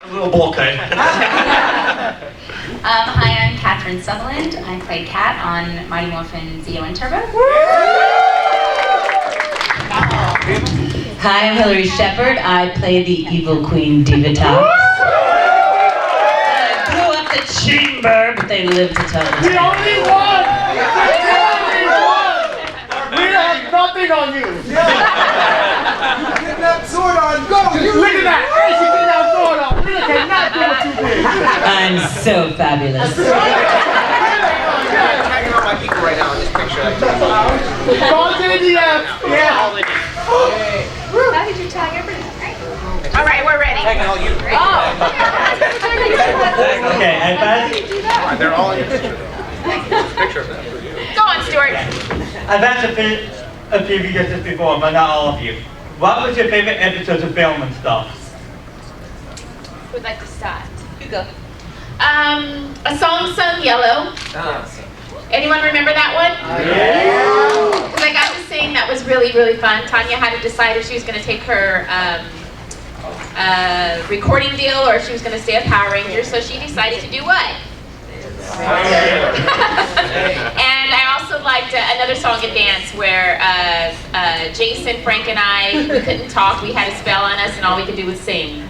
A little bulkhead. Hi, I'm Sutherland. I play Kat on Mighty Morphin Zeo and Turbo. Hi, I'm Hilary Shepard. I play the evil queen Divatox. I blew up the chamber, but they lived to tell the The tale. only one! The only one! We have nothing on you! Get that sword on, go! Look at that! Hey, she get that sword on! We cannot do what you did! I'm so fabulous. Hanging on my people right now in this picture. Call JDF! Yeah! How did you tag everything? All right, we're ready. Hanging on you. Okay, and back. They're all in your picture though. Picture of them. Go on, Stuart. I've asked a few of you guys this before, but not all of you. What was your favorite episodes of film and stuff? Who'd like to start? You go. A song sung Yellow. Anyone remember that one? Yeah. Because I got to sing. That was really, really fun. Tanya had to decide if she was going to take her recording deal or if she was going to stay a Power Ranger. So she decided to do what? And I also liked another song and dance where Jason, Frank, and I, we couldn't talk. We had a spell on us, and all we could do was sing.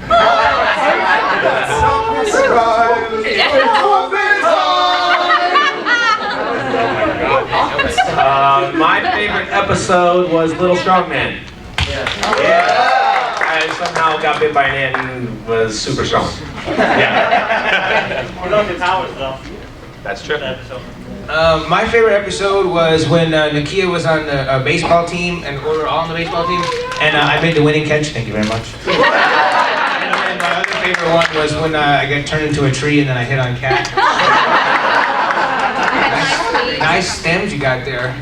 My favorite episode was Little Strong Man. Yeah. I somehow got bit by an ant and was super strong. Yeah. We love the towers though. That's true. My favorite episode was when Nakia was on the baseball team and we were all on the baseball team, and I made the winning catch. Thank you very much. And my other favorite one was when I got turned into a tree and then I hit on Kat. Nice stems you got there.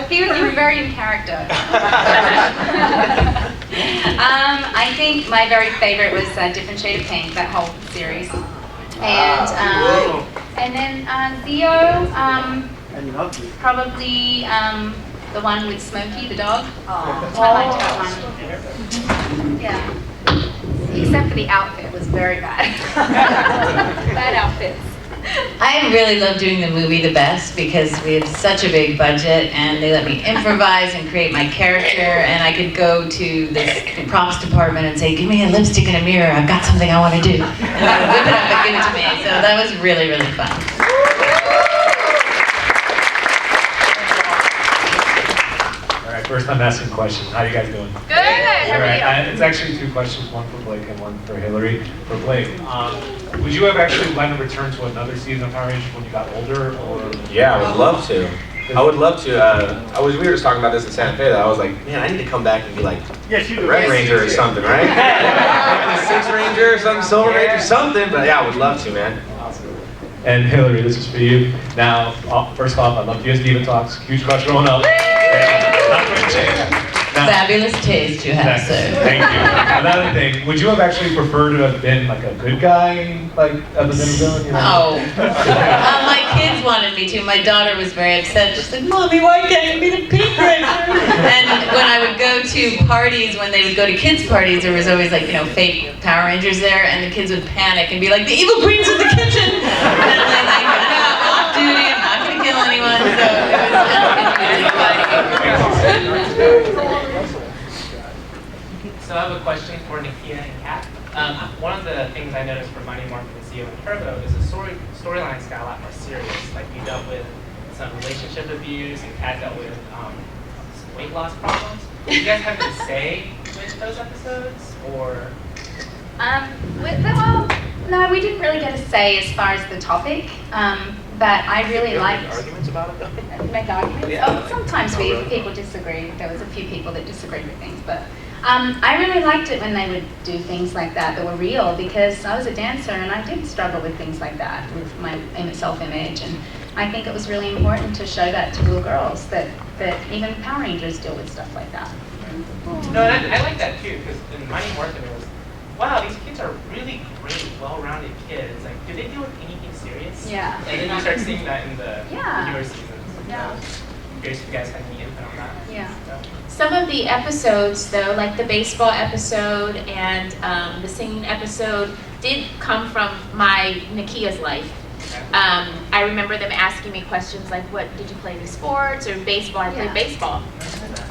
You were very in character. I think my very favorite was Different Shade of Pink, that whole series. And then Theo, probably the one with Smokey, the dog. I liked that one. Yeah. Except for the outfit was very bad. Bad outfits. I really love doing the movie the best because we had such a big budget and they let me improvise and create my character, and I could go to the props department and say, give me a lipstick and a mirror, I've got something I want to do. And they would whip it up and give it to me. So that was really, really fun. Alright, first time asking questions. How are you guys doing? Good. How are you? It's actually two questions, one for Blake and one for Hilary. For Blake, would you have actually want to return to another season of Power Rangers when you got older, or? Yeah, I would love to. I would love to. We were just talking about this in Santa Fe. That I was like, man, I need to come back and be like the Red Ranger or something, right? The Six Ranger or something, Silver Ranger, something. But yeah, I would love to, man. And Hilary, this is for you. Now, first off, I loved you as Divatox. Huge crush growing up. Not going to change. Now, Fabulous taste you have, sir. thank you. Another thing, would you have actually preferred to have been like a good guy, like other than a villain? You know? Oh. My kids wanted me to. My daughter was very upset. She said, Mommy, why can't you be the Pink Ranger? And when I would go to parties, when they would go to kids' parties, there was always like, fake Power Rangers there, and the kids would panic and be like, the evil queen's in the kitchen! And I'm like, I'm off duty, I'm not going to kill anyone. So it was So I have a question for Nakia and Kat. One of the things I noticed for Mighty Morphin Zeo and Turbo is the storylines got a lot more serious. Like you dealt with some relationship abuse and Kat dealt with some weight loss problems. Did you guys have to say with those episodes, or? Well, no, we didn't really get a say as far as the topic. But I really liked. Arguments about it though? Make arguments? Yeah. Oh, sometimes people disagree. There was a few people that disagreed with things, but I really liked it when they would do things like that were real, because I was a dancer and I did struggle with things like that, with my self-image, and I think it was really important to show that to little girls, that even Power Rangers deal with stuff like that. No, and I like that too, because in Mighty Morphin it was, wow, these kids are really great, well-rounded kids. Like, do they deal with anything serious? Yeah. And then you start seeing that in the Yeah. newer seasons. Yeah. curious if you guys had any input on that. Yeah. Some of the episodes, though, like the baseball episode and the singing episode, did come from my Nakia's life. I remember them asking me questions like, "What did you play any sports or baseball?" I played baseball,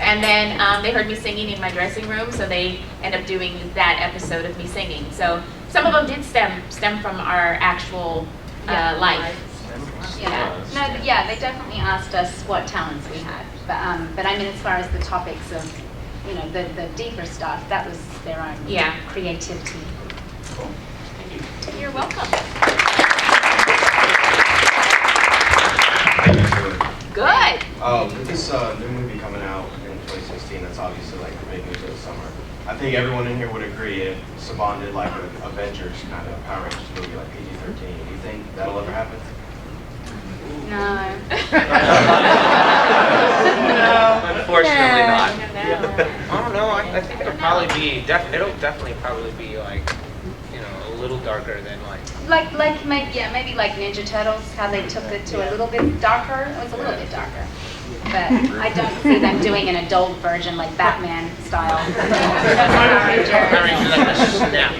and then they heard me singing in my dressing room, so they end up doing that episode of me singing. So some of them did stem from our actual life. Yeah. No, yeah, they definitely asked us what talents we had, but I mean, as far as the topics of, you know, the deeper stuff, that was their own creativity. Cool. Thank you. You're welcome. Good. With this new movie coming out in 2016, that's obviously like the big news of the summer. I think everyone in here would agree if Saban did like an Avengers kind of Power Rangers movie, like PG-13. Do you think that'll ever happen? No. Unfortunately not. I don't know. I think it'll probably be, it'll definitely probably be like, you know, a little darker than like. Maybe like Ninja Turtles, how they took it to a little bit darker. It was a little bit darker. But I don't see them doing an adult version like Batman style. Power Rangers. Like a snap.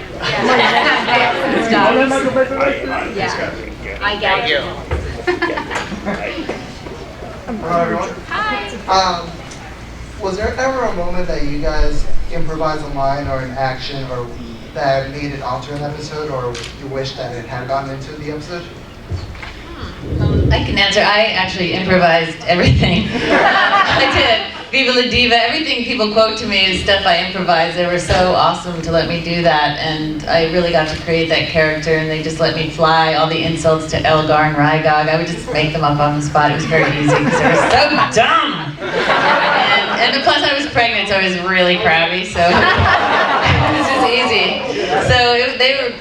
Yeah. I get you. Hello, everyone. Hi. Was there ever a moment that you guys improvised a line or an action or that made it onto an episode, or you wish that it had gotten into the episode? I can answer. I actually improvised everything. I did. Viva la Diva. Everything people quote to me is stuff I improvised. They were so awesome to let me do that, and I really got to create that character, and they just let me fly all the insults to Elgar and Rygog. I would just make them up on the spot. It was very easy because they were so dumb. And plus I was pregnant, so I was really crabby, so it was just easy. So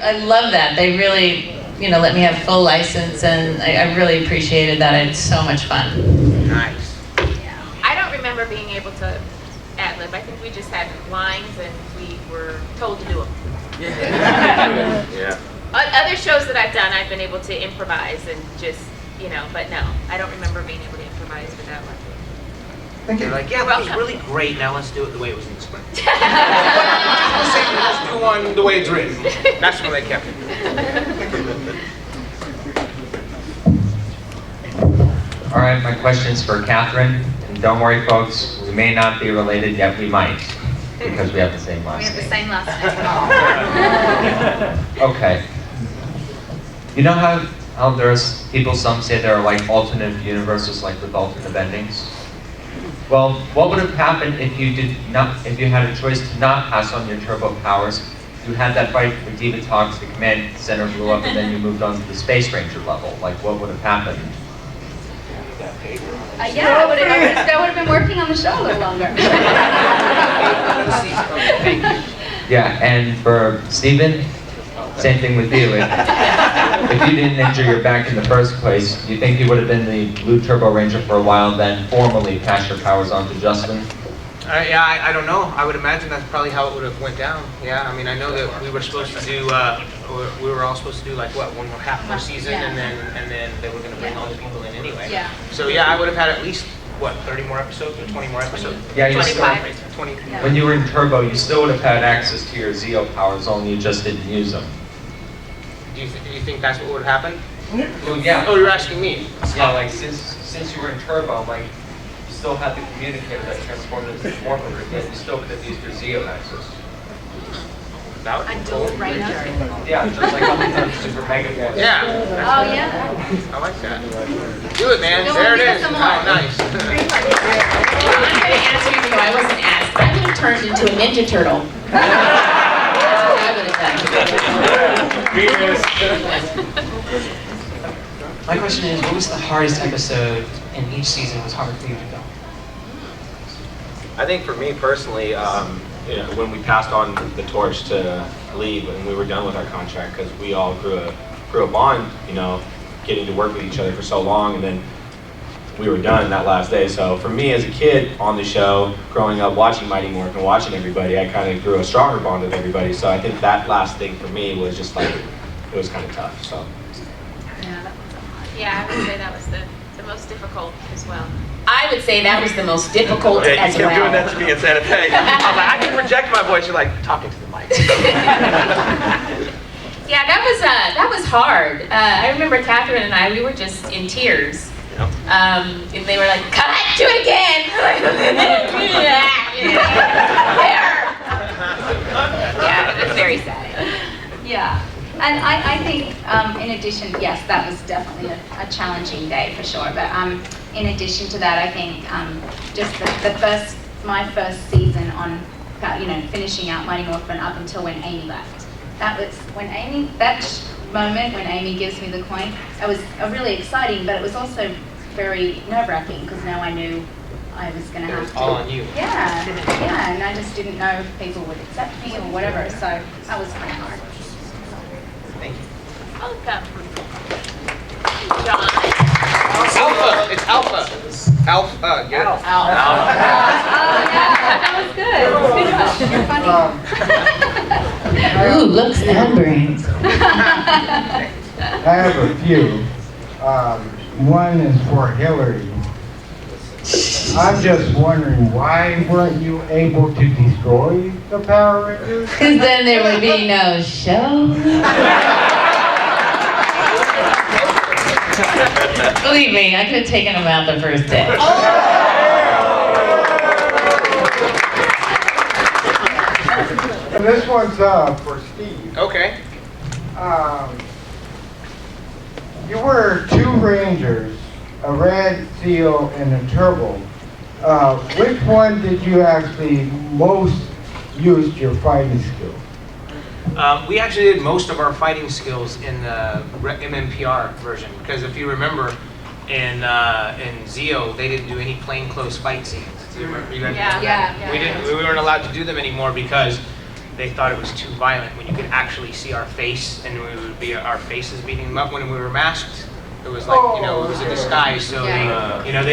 I love that. They really, you know, let me have full license, and I really appreciated that. I had so much fun. Nice. I don't remember being able to ad-lib. I think we just had lines and we were told to do them. Yeah. Other shows that I've done, I've been able to improvise and just, you know, but no, I don't remember being able to improvise for that one. Thank you. They're like, yeah, that was really great. Now let's do it the way it was in the script. Let's do one the way it's written. That's where they kept it. All right, my question's for Catherine. And don't worry, folks, we may not be related, yet we might, because we have the same last We have the name. same last name. Okay. You know how there's people, some say there are like alternate universes, like with alternate endings? Well, what would have happened if you had a choice to not pass on your turbo powers? You had that fight with Diva Talks, the command center blew up, and then you moved on to the Space Ranger level. Like, what would have happened? Yeah, I would have been working on the show a little longer. Yeah, and for Steven, same thing with you. If you didn't injure your back in the first place, you think you would have been the Blue Turbo Ranger for a while, then formally pass your powers on to Justin? Yeah, I don't know. I would imagine that's probably how it would have went down. Yeah, I mean, I know that we were supposed to do, we were all supposed to do like what, one more half more season, and then they were going to bring all the people in anyway. Yeah. So yeah, I would have had at least what, 30 more episodes or 20 more episodes? Yeah, you 25. 20. Yeah. When you were in Turbo, you still would have had access to your Zeo powers, only you just didn't use them. Do you think that's what would have happened? Well, yeah. Oh, you're asking me. Yeah, like since you were in Turbo, like you still had the communicator that transformed into the Morpher, yet you still could have used your Zeo access. That would A be dual cool. ranger. Yeah, just like on the Super Mega Force. Yeah. Oh, yeah. I like that. Do it, man. Go There on, it give is. us some Oh, more. nice. I'm going to answer even though I wasn't asked. I would have turned into a Ninja Turtle. That's what I would have done. My question is, what was the hardest episode in each season was hard for you to film? I think for me personally, you know, when we passed on the torch to leave and we were done with our contract, because we all grew a bond, you know, getting to work with each other for so long, and then we were done that last day. So for me as a kid on the show, growing up watching Mighty Morphin and watching everybody, I kind of grew a stronger bond with everybody. So I think that last thing for me was just like, it was kind of tough. So. Yeah, I would say that was the most difficult as well. I would say that was the most difficult Yeah, you as kept well. doing that to me in Santa Fe. I was like, I can project my voice. You're like, talking to the mic. Yeah, that was hard. I remember Catherine and I, we were just in tears. Yep. And they were like, cut, do it again. Yeah, it was very sad. Yeah, and I think in addition, yes, that was definitely a challenging day for sure. But in addition to that, I think just my first season on, finishing out Mighty Morphin up until when Amy left. That was when that moment when Amy gives me the coin. It was really exciting, but it was also very nerve-wracking because now I knew I was going to have to. All on you. Yeah, and I just didn't know if people would accept me or whatever. So that was kind of hard. Thank you. Welcome. John. Alpha. It's Alpha. Alpha. Get it? Oh yeah, that was good. You're funny. Ooh, looks and brains. I have a few. One is for Hilary. I'm just wondering, why weren't you able to destroy the Power Rangers? Because then there would be no show. Believe me, I could have taken them out the first day. And this one's for Steve. Okay. You were two Rangers, a red seal and a turbo. Which one did you actually most use your fighting skill? We actually did most of our fighting skills in the MMPR version because if you remember, in Zeo they didn't do any plainclothes fight scenes. Do you remember? You guys remember that? We weren't allowed to do them anymore because they thought it was too violent when you could actually see our face and we would be our faces beating them up. When we were masked, it was like, it was a disguise, so they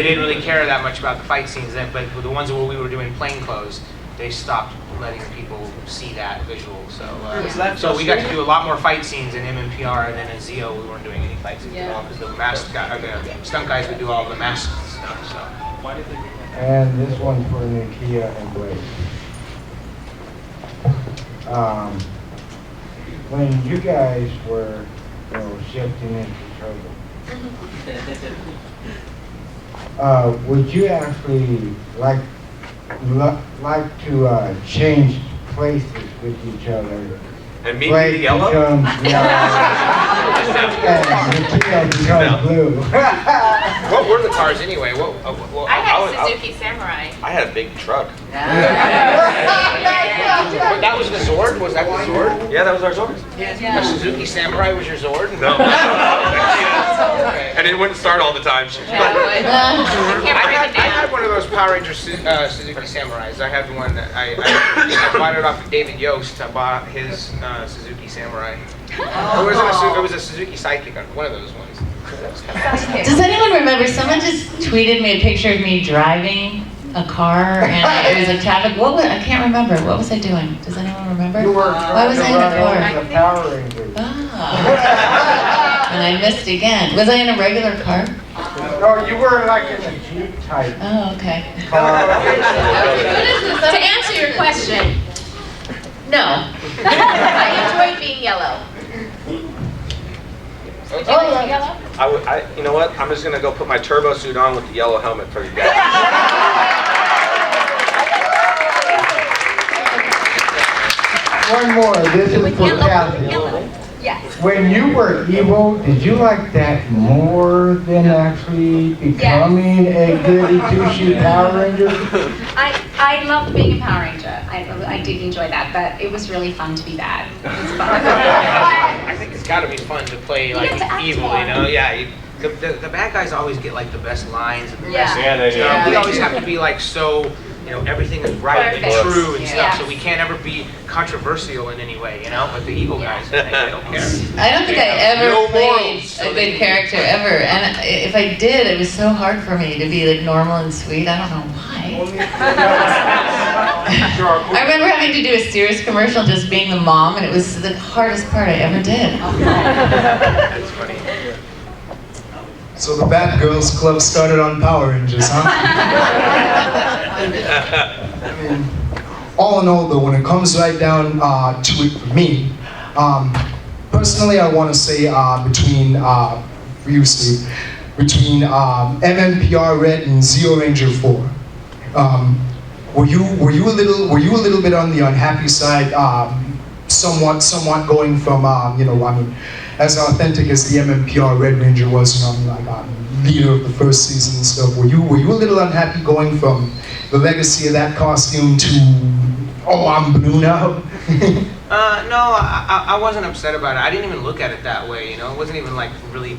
didn't really care that much about the fight scenes then, but the ones where we were doing plainclothes, they stopped letting people see that visual. So so we got to do a lot more fight scenes in MMPR, and then in Zeo we weren't doing any fight scenes at all because the the stunt guys would do all the masked stuff. So. And this one's for Nakia and Blake. When you guys were, shifting into trouble, would you actually like to change places with each other? And me be yellow? Becomes yellow. And Nakia becomes blue. What were the cars anyway? I had Suzuki Samurai. I had a big truck. That was the Zord? Was that the Zord? Yeah, that was our Zord. The Suzuki Samurai was your Zord? No. And it wouldn't start all the time. I had one of those Power Rangers Suzuki Samurais. I had one that I bought it off of David Yost. I bought his Suzuki Samurai. It was a Suzuki Sidekick, one of those ones. Does anyone remember, someone just tweeted me a picture of me driving a car and it was a traffic, I can't remember, what was I doing? Does anyone remember? You were Why was I in a car? the Power Rangers. And I missed again. Was I in a regular car? No, you were like in a Jeep type. Oh, okay. To answer your question, no. I enjoyed being yellow. Would you like to be yellow? You know what? I'm just gonna go put my turbo suit on with the yellow helmet for you guys. One more. This is for Kathy. Yes. When you were evil, did you like that more than actually becoming a goody two-shoe Power Ranger? I loved being a Power Ranger. I did enjoy that, but it was really fun to be bad. It was fun. I think it's got to be fun to play like evil, Yeah, the bad guys always get like the best lines and the best stuff. We always have to be like so, everything is right and true and stuff. So we can't ever be controversial in any way, But the evil guys, they don't care. I don't think I ever played a good character ever, and if I did, it was so hard for me to be like normal and sweet. I don't know why. I remember having to do a Sears commercial just being the mom, and it was the hardest part I ever did. That's funny. So the Bad Girls Club started on Power Rangers, huh? I mean, all in all though, when it comes right down to it for me, personally I want to say for you, Steve, between MMPR Red and Zeo Ranger 4. Were you a little bit on the unhappy side, somewhat going from as authentic as the MMPR Red Ranger was, leader of the first season and stuff. Were you a little unhappy going from the legacy of that costume to, oh, I'm blue now? No, I wasn't upset about it. I didn't even look at it that way, It wasn't even like really,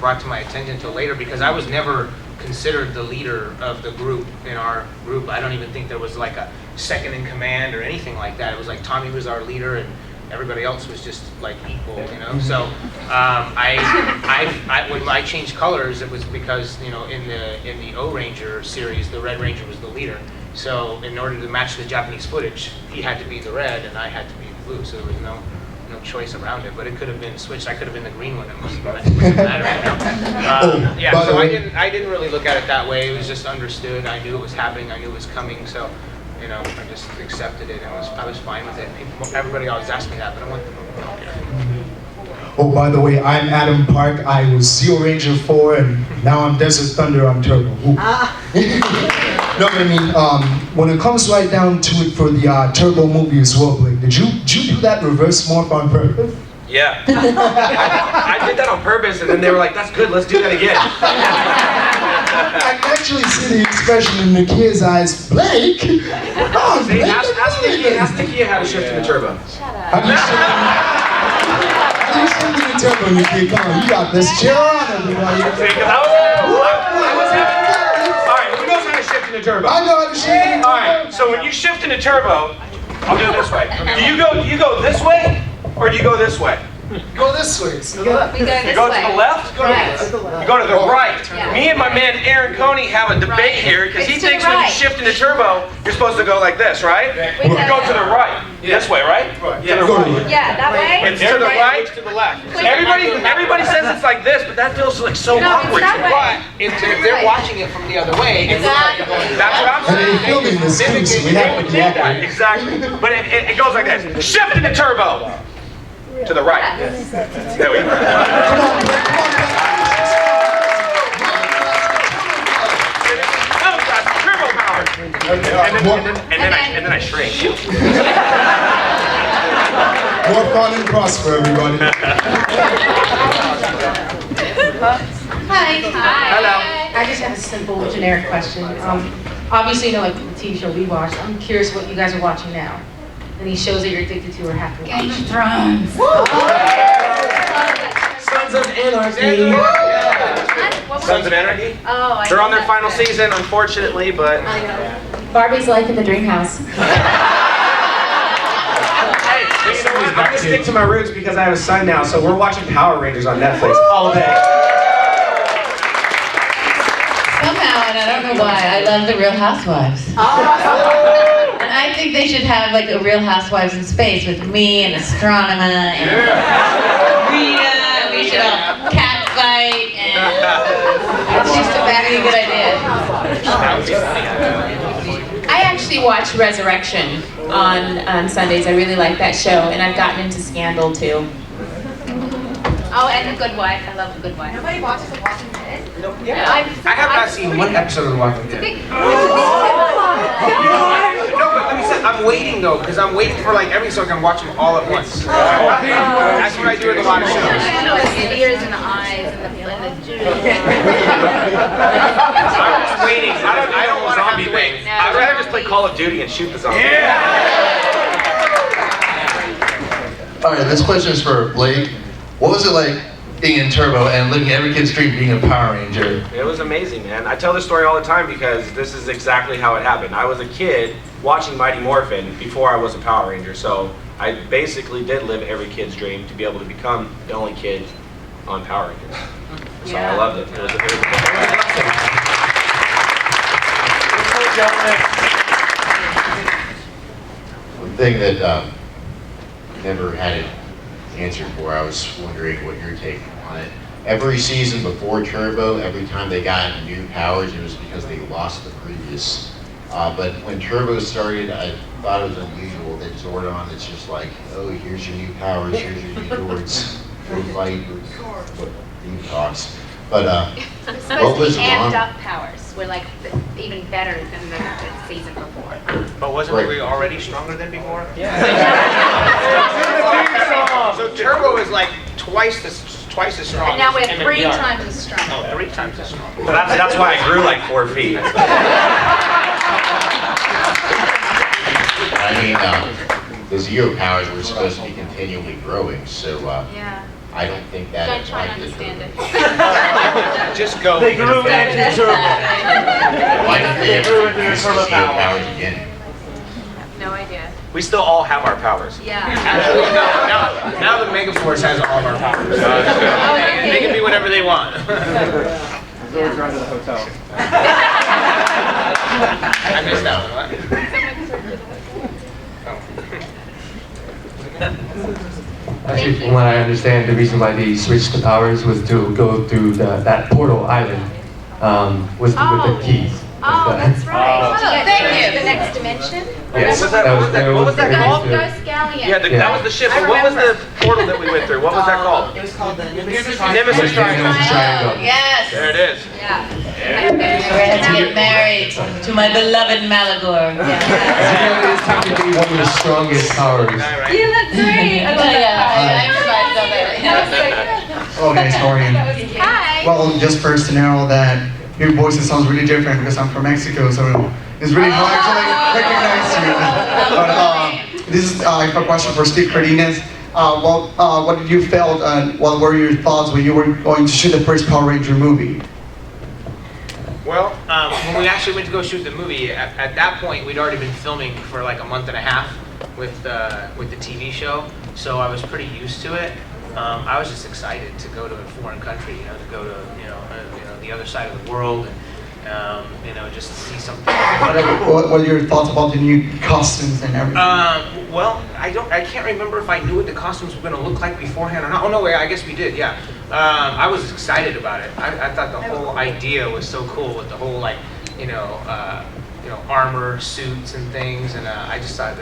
brought to my attention until later, because I was never considered the leader of the group in our group. I don't even think there was like a second in command or anything like that. It was like Tommy was our leader and everybody else was just like equal, So when I changed colors, it was because in the O Ranger series, the Red Ranger was the leader. So in order to match the Japanese footage, he had to be the red and I had to be the blue. So there was no choice around it, but it could have been switched. I could have been the green one. It wouldn't matter. So I didn't really look at it that way. It was just understood. I knew it was happening. I knew it was coming. So, I just accepted it. I was fine with it. Everybody always asked me that, but I'm like, I don't care. Oh, by the way, I'm Adam Park. I was Zeo Ranger 4, and now I'm Desert Thunder on Turbo. No, I mean, when it comes right down to it for the Turbo movie as well, Blake, did you do that reverse morph on purpose? Yeah. I did that on purpose, and then they were like, that's good, let's do that again. I can actually see the expression in Nakia's eyes. Blake? Oh, See, Blake, ask Nakia how to shift in the turbo. Shut up. How do you shift in the turbo, Nakia? Come on, you got this. Cheer on, everybody. See, because I was having... All right, who knows how to shift in the turbo? I know how to shift in the turbo. All right, so when you shift in the turbo, I'll do it this way. Do you go this way, or do you go this way? Go this way. We go You go to the left? Right. You go to the right. Yeah. Me and my man Aaron Coney have a debate here because he It's to thinks the when you right. shift in the turbo, you're supposed to go like this, right? We You go- go to the right. This way, right? Yeah, To the go to right. the Yeah, that way? It's to the right, to the left. Everybody says it's like this, but that feels like so No, it's awkward. that way. But if they're watching it from the other way, it looks like you're going That's what I'm And saying. they're filming this too, so we have to be accurate. Exactly. But it goes like this. Shift in the turbo. To the right. There we go. Come on, Blake, come on, Oh, that's turbo power. And then I shrink. More fun and prosper, everybody. Hi. Hello. I just have a simple, generic question. Obviously, like the TV show we watched. I'm curious what you guys are watching now. Any shows that you're addicted to or have to watch? Game of Thrones. Sons of Anarchy. Sons of Anarchy? Oh, I They're on know their final that's good. season, unfortunately, but... Barbie's Life in the Dream House. Hey, you know what? I'm gonna stick to my roots because I have a son now, so we're watching Power Rangers on Netflix all day. Somehow, and I don't know why, I love the Real Housewives. And I think they should have like a Real Housewives in space with me and Astronema and Rita. We should all cat fight and it's just a very good idea. I actually watch Resurrection on Sundays. I really like that show, and I've gotten into Scandal too. Oh, and The Good Wife. I love The Good Wife. Nobody watches The Walking Dead? Yeah. I have not seen one episode of The Walking Dead. No, but let me say, I'm waiting though, because I'm waiting for like every so I can watch them all at once. That's what I do with a lot of shows. No, it's the ears and the eyes and the juice. I'm just waiting. I don't want to have to wait. I'd rather just play Call of Duty and shoot the zombies. All right, this question is for Blake. What was it like being in Turbo and living every kid's dream being a Power Ranger? It was amazing, man. I tell this story all the time because this is exactly how it happened. I was a kid watching Mighty Morphin before I was a Power Ranger, so I basically did live every kid's dream to be able to become the only kid on Power Rangers. So I loved it. It was a very One thing that never had it answered for, I was wondering what your take on it. every season before Turbo, every time they got new powers, it was because they lost the previous. But when Turbo started, I thought it was unusual that Zordon, it's just like, oh, here's your new powers, here's your new Zords, go fight with Deep Talks. But what was amped wrong? up powers were like even better than the season before. But wasn't Right. we already stronger than before? Yeah. So Turbo is like twice as strong. And now we're as 3 MMPR. times as strong. Oh, 3 times as strong. But that's why I grew like 4 feet. I mean, the Zeo powers were supposed to be continually growing, so Yeah. I don't think that Don't try and applied to understand Turbo. it. Just go. They grew into Turbo. Why did they They grew ever into their use the Turbo Zeo power. powers again? No idea. We still all have our powers. Yeah. Actually, now the Megaforce has all of our powers. They can be whatever they want. Zords run to the hotel. I missed that one. Actually, from what I understand, the reason why they switched the powers was to go through that portal island with the keys. Oh, that's right. Oh, thank you. The next dimension? Yes, What was that called? Ghost Galleon. Yeah, that was the ship. But what was the portal that we went through? What was that called? It was called the Nemesis Nemesis Triangle. Yes. There it is. Yeah. I had to get married to my beloved Malagor. Zeo is technically one of the strongest powers. You look great. I love I improvised on that. Okay, historian. Hi. Well, just first to know that your voice sounds really different because I'm from Mexico, so it's really hard to like, recognize you. But this is I have a question for Steve Cardenas. What did you felt and what were your thoughts when you were going to shoot the first Power Ranger movie? Well, when we actually went to go shoot the movie, at that point we'd already been filming for like a month and a half with the TV show, so I was pretty used to it. I was just excited to go to a foreign country, to go to the other side of the world, and just to see something. What are your thoughts about the new costumes and everything? Well, I can't remember if I knew what the costumes were going to look like beforehand or not. Oh no, wait, I guess we did. Yeah, I was excited about it. I thought the whole idea was so cool with the whole armor suits and things, and I just thought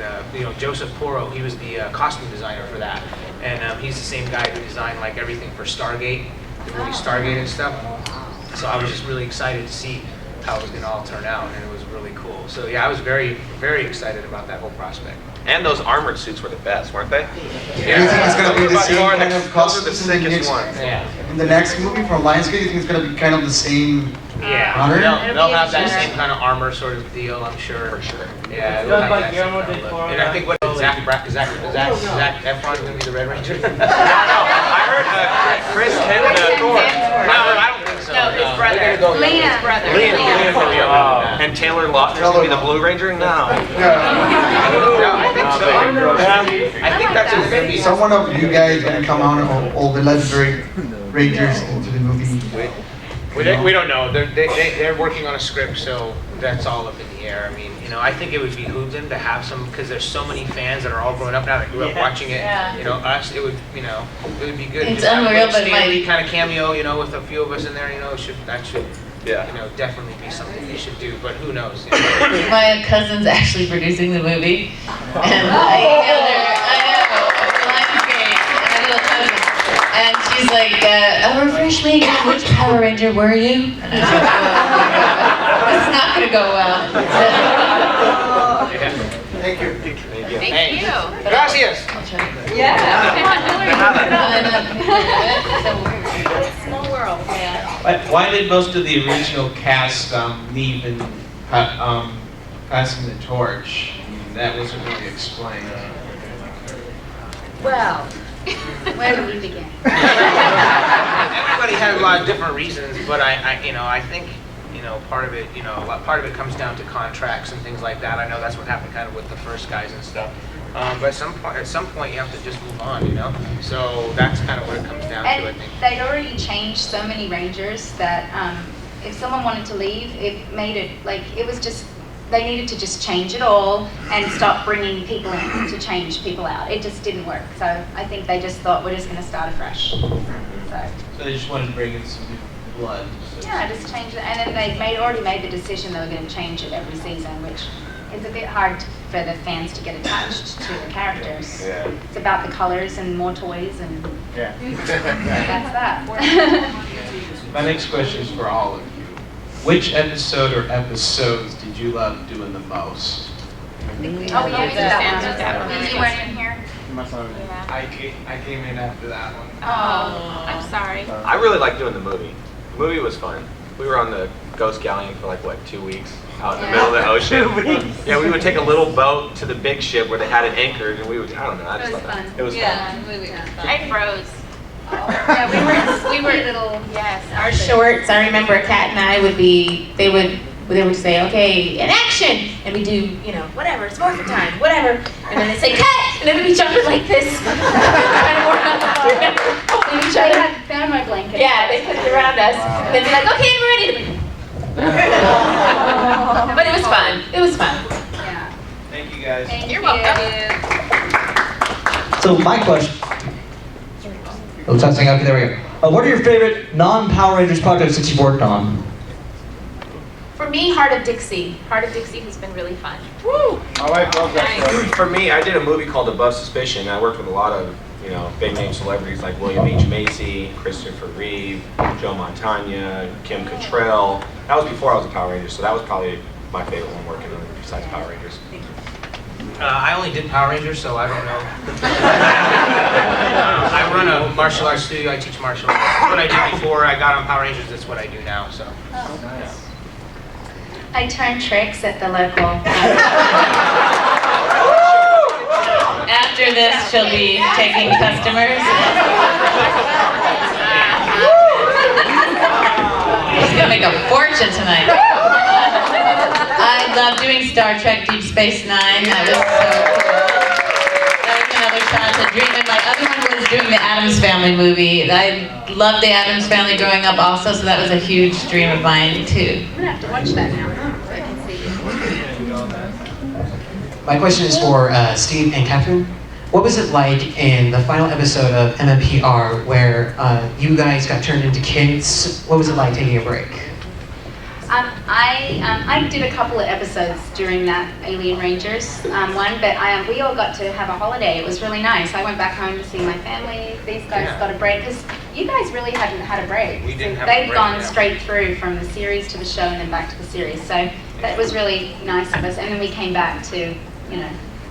Joseph Porro, he was the costume designer for that, and he's the same guy who designed like everything for Stargate, the movie Stargate and stuff. So I was just really excited to see how it was going to all turn out, and it was really cool. So yeah, I was very, very excited about that whole prospect. And those armored suits were the best, weren't they? Do you think it's going to be the same kind of Those are the costumes in the sickest next, ones. in the next movie from Lionsgate? Do you think it's going to be kind of the same Yeah, pattern? they'll have that same kind of armor sort of deal, I'm sure. For sure. Yeah, they'll have that same kind of look. And I think what Zach Efron is going to be the Red Ranger. I heard Chris and Thor. No, I don't think so. No, his brother. They're gonna go Liam's brother. Liam will be over. And Taylor Lautner's gonna be the Blue Ranger? No. I think so. I think that's what it's going to be. So one of you guys going to come out of all the legendary Rangers into the movie? We don't know. They're working on a script, so that's all up in the air. I mean, I think it would behoove them to have some, because there's so many fans that are all growing up now that grew up watching it. Yeah. Us, it would be good. It's Just have a unreal, little but Stan Lee my- kind of cameo, with a few of us in there. That should definitely be something they should do. But who knows? My cousin's actually producing the movie, and I emailed her. I know, Lionsgate, my little cousin, and she's like, refresh me again, which Power Ranger were you? And I was like, this is not gonna go well. Thank you. Thank you. Gracias. Small world. Why did most of the original cast leave in passing the torch? I mean, that wasn't really explained. Well, where do we begin? Everybody had a lot of different reasons, but I think part of it comes down to contracts and things like that. I know that's what happened kind of with the first guys and stuff. But at some point you have to just move on, So that's kind of what it comes down to, I And think. they'd already changed so many Rangers that if someone wanted to leave, it made it it was just, they needed to just change it all and stop bringing people in to change people out. It just didn't work. So I think they just thought, we're just going to start afresh. So They just wanted to bring in some new blood. Yeah, just change it. And then already made the decision they were going to change it every season, which is a bit hard for the fans to get attached to the characters. Yeah. It's about the colors and more toys, and Yeah. that's that. My next question is for all of you. Which episode or episodes did you love doing the most? Oh, we did that one. You weren't in here? I came in after that one. Oh, I'm sorry. I really liked doing the movie. The movie was fun. We were on the Ghost Galleon for like, what, 2 weeks? Out in the middle of the ocean. 2 weeks. Yeah, we would take a little boat to the big ship where they had it anchored, and we would, I don't know, I just thought that. It was fun. I froze. Yeah, we were little. Yes, our shorts. I remember Kat and I would be. They would say, okay, and action, and we do, whatever, it's morphin' time, whatever, and then they say cut, and then we'd be jumping like this. They had found my blanket. Yeah, they put it around us, and they'd be like, okay, we're ready. But it was fun. It was fun. Yeah. Thank you guys. You're welcome. So my question. Oh, testing. Okay, there we go. What are your favorite non-Power Rangers projects that you've worked on? For me, Heart of Dixie. Heart of Dixie has been really fun. Woo! Oh, I love that. For me, I did a movie called Above Suspicion. I worked with a lot of, big name celebrities like William H. Macy, Christopher Reeve, Joe Montana, Kim Cattrall. That was before I was a Power Ranger, so that was probably my favorite one working on besides Power Rangers. I only did Power Rangers, so I don't know. I run a martial arts studio. I teach martial arts. That's what I did before I got on Power Rangers. That's what I do now. So. Oh, nice. I turn tricks at the local. After this, she'll be taking customers. She's gonna make a fortune tonight. I love doing Star Trek Deep Space Nine. That was so cool. That was another childhood dream. And my other one was doing the Addams Family movie. I loved the Addams Family growing up also, so that was a huge dream of mine too. I'm gonna have to watch that now. So I can see. My question is for Steve and Catherine. What was it like in the final episode of MMPR where you guys got turned into kids? What was it like taking a break? I did a couple of episodes during that Alien Rangers one, but we all got to have a holiday. It was really nice. I went back home to see my family. These guys got a break because you guys really hadn't had a break. We didn't have They'd a break, gone straight through from the series to the show and then back to the series. So that was really nice of us. And then we came back to,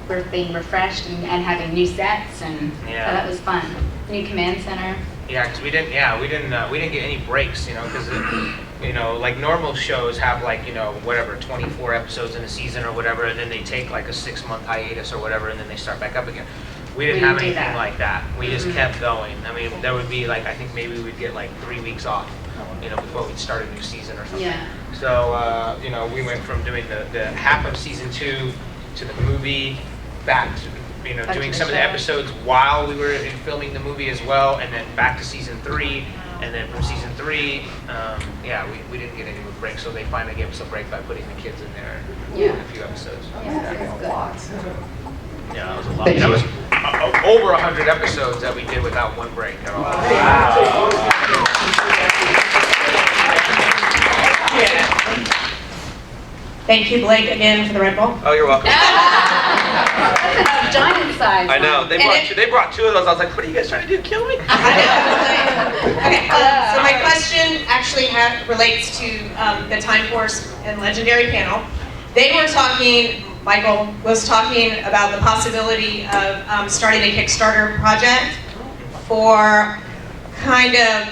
we're being refreshed and having new sets, and so that was fun. New command center. Yeah, because we didn't get any breaks, because like normal shows have 24 episodes in a season or whatever, and then they take like a 6-month hiatus or whatever, and then they start back up again. We didn't have anything like that. We just kept going. I mean, there would be I think maybe we'd get 3 weeks off, before we'd start a new season or something. Yeah. So, we went from doing the half of season 2 to the movie, back to doing some of the episodes while we were filming the movie as well, and then back to season 3, and then from season 3, we didn't get any breaks, so they finally gave us a break by putting the kids in there in a few episodes. Yeah, that was Yeah, that was a lot. That was over 100 episodes that we did without one break at all. Thank you, Blake, again for the Red Bull. Oh, you're welcome. That's a giant size. I know. They brought 2 of those. I was like, what are you guys trying to do? Kill me? Okay, so my question actually relates to the Time Force and Legendary panel. They were talking, Michael was talking about the possibility of starting a Kickstarter project for kind of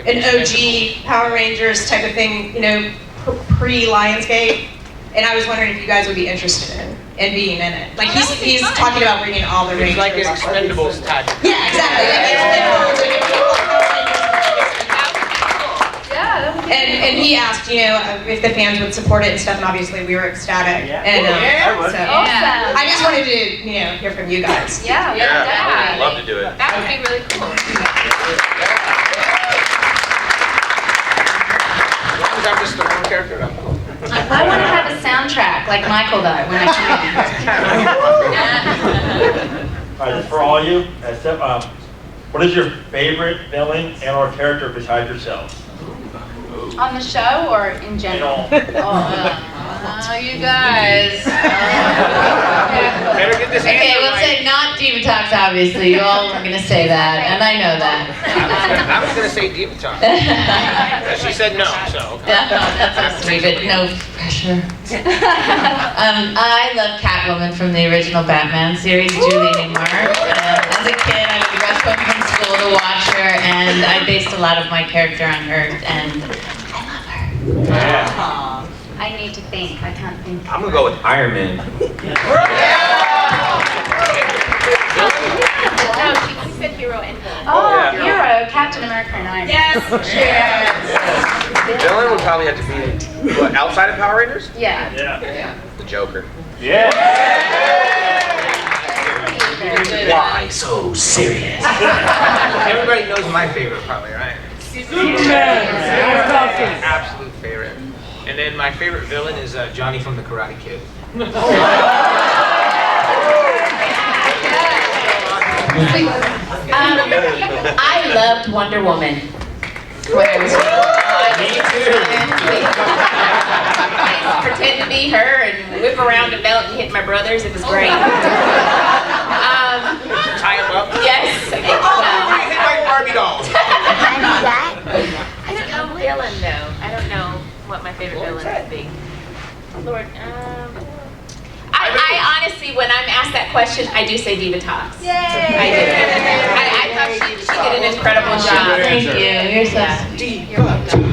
an OG Power Rangers type of thing, pre-Lionsgate. And I was wondering if you guys would be interested in being in it. Like he's talking about bringing all the Rangers. It's like an Expendables type. Yeah, exactly. And he asked, if the fans would support it and stuff, and obviously we were ecstatic. And so I just wanted to, hear from you guys. Yeah, I'd love to do it. That would be really cool. As long as I'm just the one character, I'm cool. I want to have a soundtrack like Michael though when I come in. All right, for all you, except What is your favorite villain and/or character besides yourself? On the show or in general? Oh, you guys. Better get this Okay, answer we'll right. say not Diva Talks, obviously. You all are going to say that, and I know that. I was gonna say Diva Talk. She said no, so. That's so sweet, but no pressure. I love Catwoman from the original Batman series, Julie Newmar. As a kid, I would rush home from school to watch her, and I based a lot of my character on her, and I love her. Yeah. I need to think. I can't think. I'm gonna go with Iron Man. No, she said hero and villain. Oh, hero, Captain America and Iron Man. Yes. Villain would probably have to be, what, outside of Power Rangers? Yeah. Yeah. The Joker. Yeah. Why so serious? Everybody knows my favorite, probably, right? Absolute favorite. And then my favorite villain is Johnny from the Karate Kid. I loved Wonder Woman when I was little. Me too. I used to pretend to be her and whip around the belt and hit my brothers. It was great. Tie him up? Yes. Hit like Barbie dolls. I don't know villain though. I don't know what my favorite villain would be. Lord, I honestly, when I'm asked that question, I do say Diva Talks. Yay! I do. I thought she did an incredible job. Thank you. You're so sweet. You're welcome.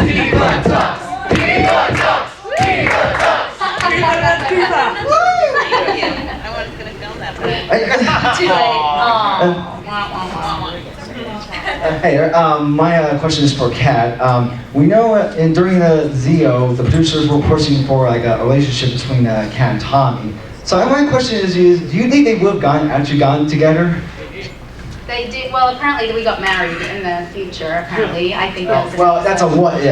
Diva Talks. Diva Talks. Diva Talks. I was going to film that, but Too Hey, my question is for Kat. We know during the ZO, the producers were pushing for like a relationship between Kat and Tommy. So my question is, do you think they would have actually gotten together? They did. Well, apparently we got married in the future. Apparently, I think that's. Well, that's a what if.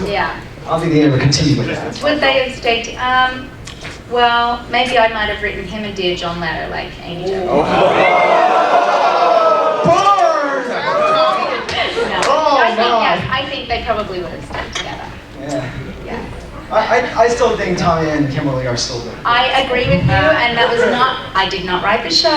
Yeah. I don't think they ever continue with that. Would they have stayed? Well, maybe I might have written him a Dear John letter like Amy did. I think they probably would have stayed together. Yeah. I still think Tommy and Kimberly are still good. I agree with you, and that was not. I did not write the show.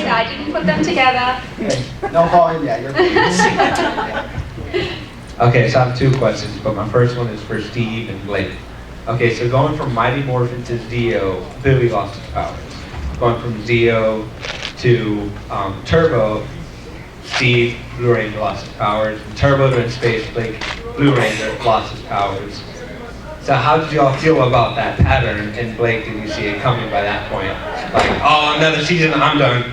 I didn't put them together. Okay. No volume. Yeah, you're good. Okay, so I have two questions, but my first one is for Steve and Blake. Okay, so going from Mighty Morphin to Zeo, Billy lost his powers. Going from Zeo to Turbo, Steve, Blue Ranger lost his powers. From Turbo to In Space, Blake, Blue Ranger lost his powers. So how did you all feel about that pattern? And Blake, did you see it coming by that point? Like, oh, another season, I'm done.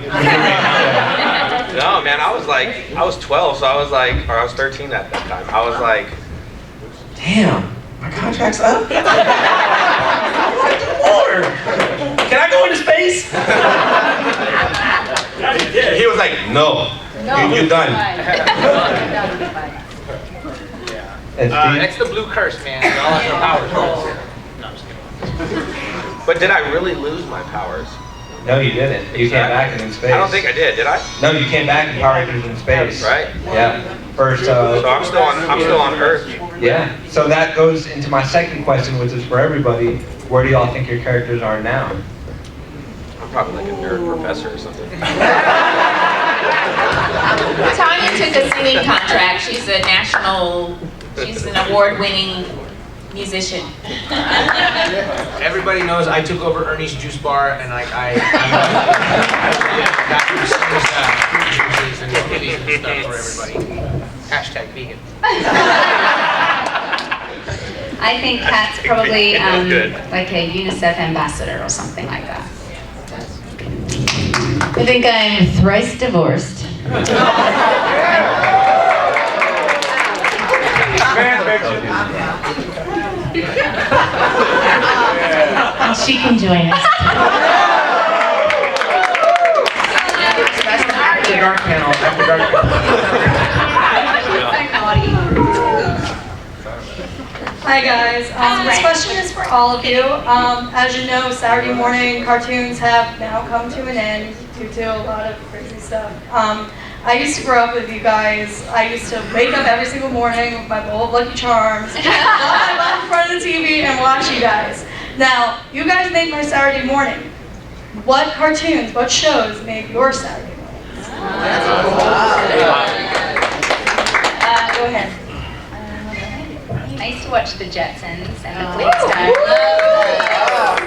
No, man, I was 12, so I was like, or I was 13 at that time. I was like, damn, my contract's up? I want to do more. Can I go into space? He was like, no, you're done. That's the blue curse, man. We all have no powers. No, I'm just kidding. But did I really lose my powers? No, you didn't. You came back and In Space. I don't think I did I? No, you came back in Power Rangers In Space. Right? Yeah. First. So I'm still on Earth. Yeah. So that goes into my second question, which is for everybody. Where do y'all think your characters are now? I'm probably like a nerd professor or something. Tanya took a singing contract. She's an award-winning musician. Everybody knows I took over Ernie's juice bar, and I got juices and kitties and stuff for everybody. Hashtag vegan. I think Kat's probably like a UNICEF ambassador or something like that. I think I'm thrice divorced. And she can join us. After dark panel. After dark Hi guys, this question is for all of you. As you know, Saturday morning cartoons have now come to an end. due to a lot of crazy stuff. I used to grow up with you guys. I used to wake up every single morning with my bowl of Lucky Charms, lie in front of the TV, and watch you guys. Now, you guys made my Saturday morning. What cartoons, what shows made your Saturday mornings? Go ahead. I used to watch the Jetsons and the Flintstones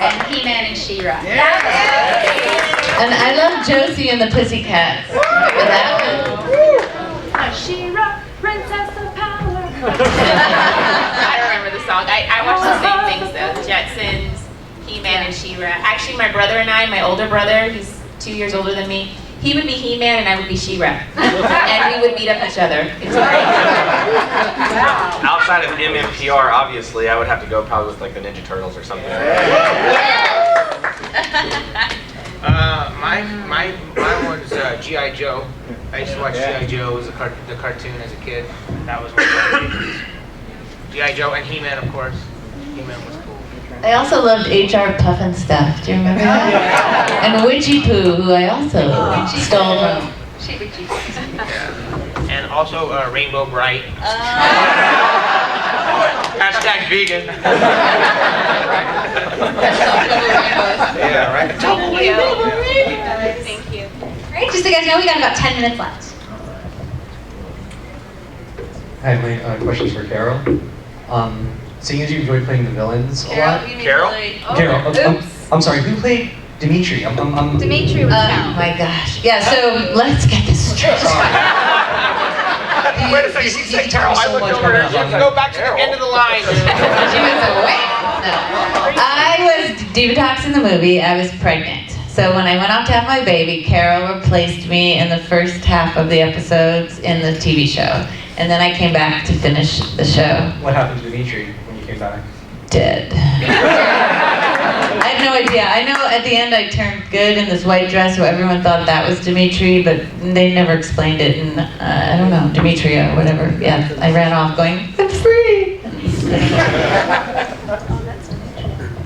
and He-Man and She-Ra. And I love Josie and the Pussycats. Remember that one? She-Ra, Princess of Power. I don't remember the song. I watched the same things though. The Jetsons, He-Man and She-Ra. Actually, my brother and I, my older brother, he's 2 years older than me, he would be He-Man and I would be She-Ra. And we would beat up each other. It's great. Outside of MMPR, obviously, I would have to go probably with like the Ninja Turtles or something. My one's G.I. Joe. I used to watch G.I. Joe as the cartoon as a kid. That was one of my favorites. G.I. Joe and He-Man, of course. He-Man was cool. I also loved HR Puffin Stuff. Do you remember that? And Witchy Poo, who I also stole from. Yeah. And also Rainbow Bright. Hashtag vegan. Yeah, right? Thank you. Great, just so you guys know, we got about 10 minutes left. Hi, my question's for Carol. Seeing as you enjoy playing the villains a lot. Carol? Carol. I'm sorry, who played Dimitri? Dimitri was Oh my gosh. Yeah, so let's get this straight. Wait a second, he said Carol. I looked over there. You have to go back to the end of the line. She was awake. No. I was Divatox in the movie. I was pregnant. So when I went off to have my baby, Carol replaced me in the first half of the episodes in the TV show. And then I came back to finish the show. What happened to Dimitri when you came back? Dead. I have no idea. I know at the end I turned good in this white dress, so everyone thought that was Dimitri, but they never explained it. And I don't know, Demetria or whatever. Yeah, I ran off going, I'm free.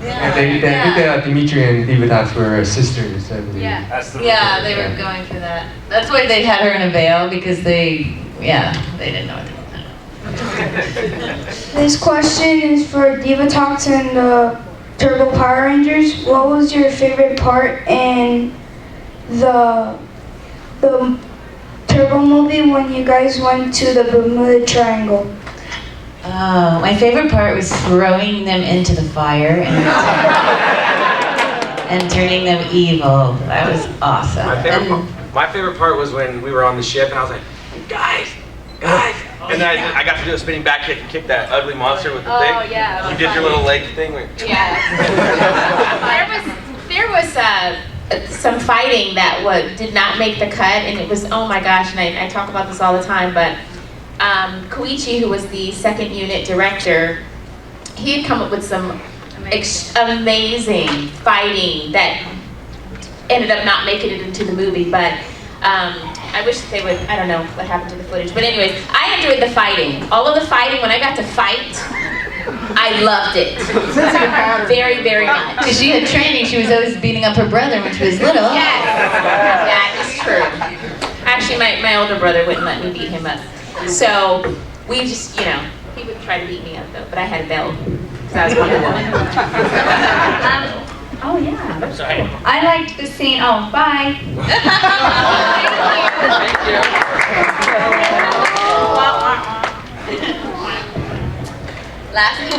Yeah, they think that Dimitri and Divatox were sisters, I believe. Yeah, they were going for that. That's why they had her in a veil, because they didn't know what they were doing. This question is for Divatox and the Turbo Power Rangers. What was your favorite part in the Turbo movie when you guys went to the Bermuda Triangle? Oh, my favorite part was throwing them into the fire and turning them evil. That was awesome. My favorite part was when we were on the ship and I was like, guys. And then I got to do a spinning back kick and kick that ugly monster with the thing. Oh, yeah. You did your little leg thing. Yeah. there was some fighting that did not make the cut, and it was, oh my gosh, and I talk about this all the time, but Koichi, who was the second unit director, he had come up with some amazing fighting that ended up not making it into the movie, but I wish that they would, I don't know what happened to the footage, but anyways, I enjoyed the fighting. All of the fighting, when I got to fight, I loved it. Very, very much. Because she had training, she was always beating up her brother when she was little. Yes. Yeah, it's true. Actually, my older brother wouldn't let me beat him up. So, we just, he would try to beat me up though, but I had a belt, because I was Wonder Woman. Oh yeah. Sorry. I liked the scene. Oh, bye. Last and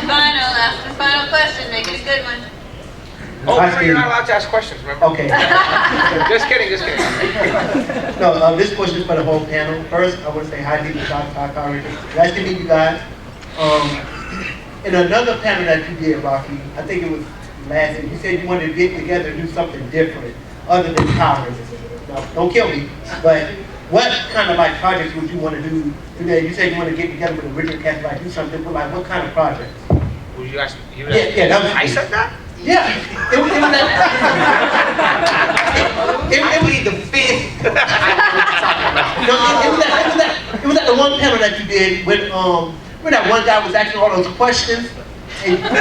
final question. Make it a good one. Oh, you're not allowed to ask questions, remember? Okay. Just kidding. No, this question is for the whole panel. First, I want to say hi to you, Power Rangers. Nice to meet you guys. In another panel that you did, Rocky, I think it was last year, you said you wanted to get together and do something different other than Power Rangers. Now, don't kill me, but what kind of projects would you want to do today? You said you want to get together with the original cast, do something, but what kind of projects? Would you ask? Yeah, that was I said that? Yeah. It was the fifth. It was at the one panel that you did when that one guy was asking all those questions. And I'm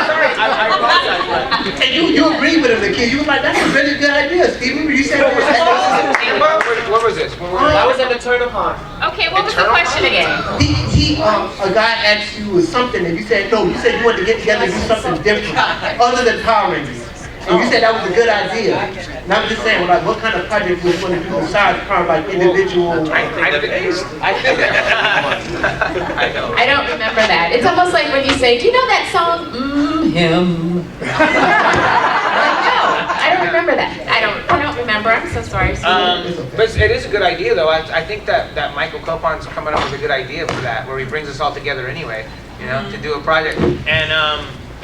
sorry. And you agreed with him, the kid. You was like, that's a really good idea, Stephen. You said What was this? I was at the Turtle Pond. Okay, what was the question again? A guy asked you something, and you said no. You said you wanted to get together and do something different, other than Power Rangers. And you said that was a good idea. And I'm just saying, like, what kind of project would you want to do besides kind of like individual? I don't remember that. It's almost like when you say, do you know that song? Him. No, I don't remember that. I don't remember. I'm so sorry. But it is a good idea, though. I think that Michael Copon's coming up with a good idea for that, where he brings us all together anyway, you know, to do a project. And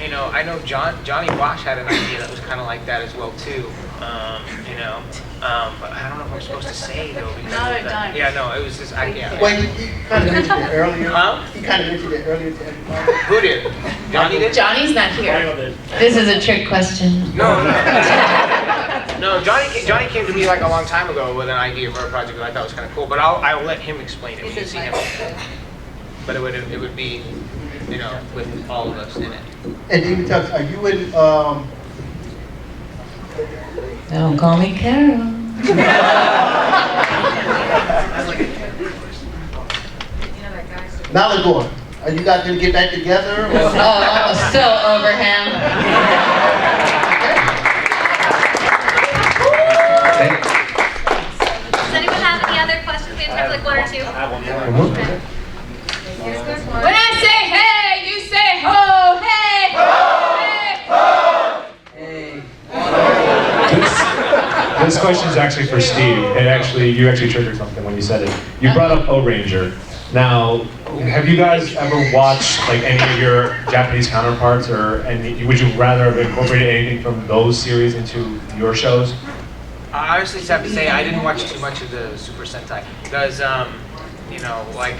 you know, I know Johnny Wash had an idea that was kind of like that as well too. You know, but I don't know if I'm supposed to say though. No, don't. Yeah, no, it was just I can't. Well, he kind of mentioned it earlier. He kind of mentioned it earlier to everybody. Who did? Johnny did? Johnny's not here. This is a trick question. No. No, Johnny came to me like a long time ago with an idea for a project that I thought was kind of cool, but I'll let him explain it when you see him. But it would be, you know, with all of us in it. And even Tux, are you in? Don't call me Carol. Malagor, are you guys gonna get back together? Or? Oh, so over him. Does anyone have any other questions? We have time for like one or two. When I say hey, you say ho, hey, ho, hey, ho. This question is actually for Steve. You actually triggered something when you said it. You brought up O-Ranger. Now, have you guys ever watched like any of your Japanese counterparts, or would you rather have incorporated anything from those series into your shows? I honestly just have to say I didn't watch too much of the Super Sentai because, you know, like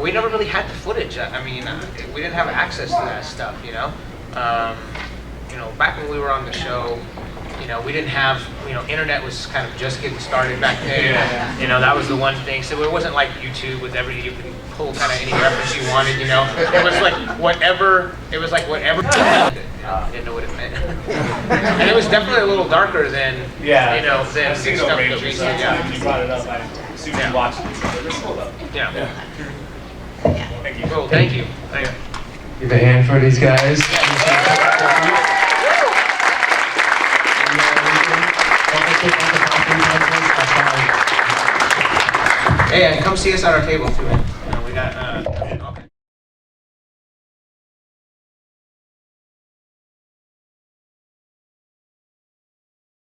we never really had the footage. I mean, we didn't have access to that stuff, you know. You know, back when we were on the show, you know, we didn't have, you know, internet was kind of just getting started back then. Yeah. You know, that was the one thing. So it wasn't like YouTube with you could pull kind of any reference you wanted, you know. It was like whatever, I didn't know what it meant. And it was definitely a little darker than, you know, than the stuff that we see. Yeah. You brought it up, I assume you watched it, so it's cool though. Yeah. Thank you. Cool, thank you. Give a hand for these guys. Hey, and come see us at our table too.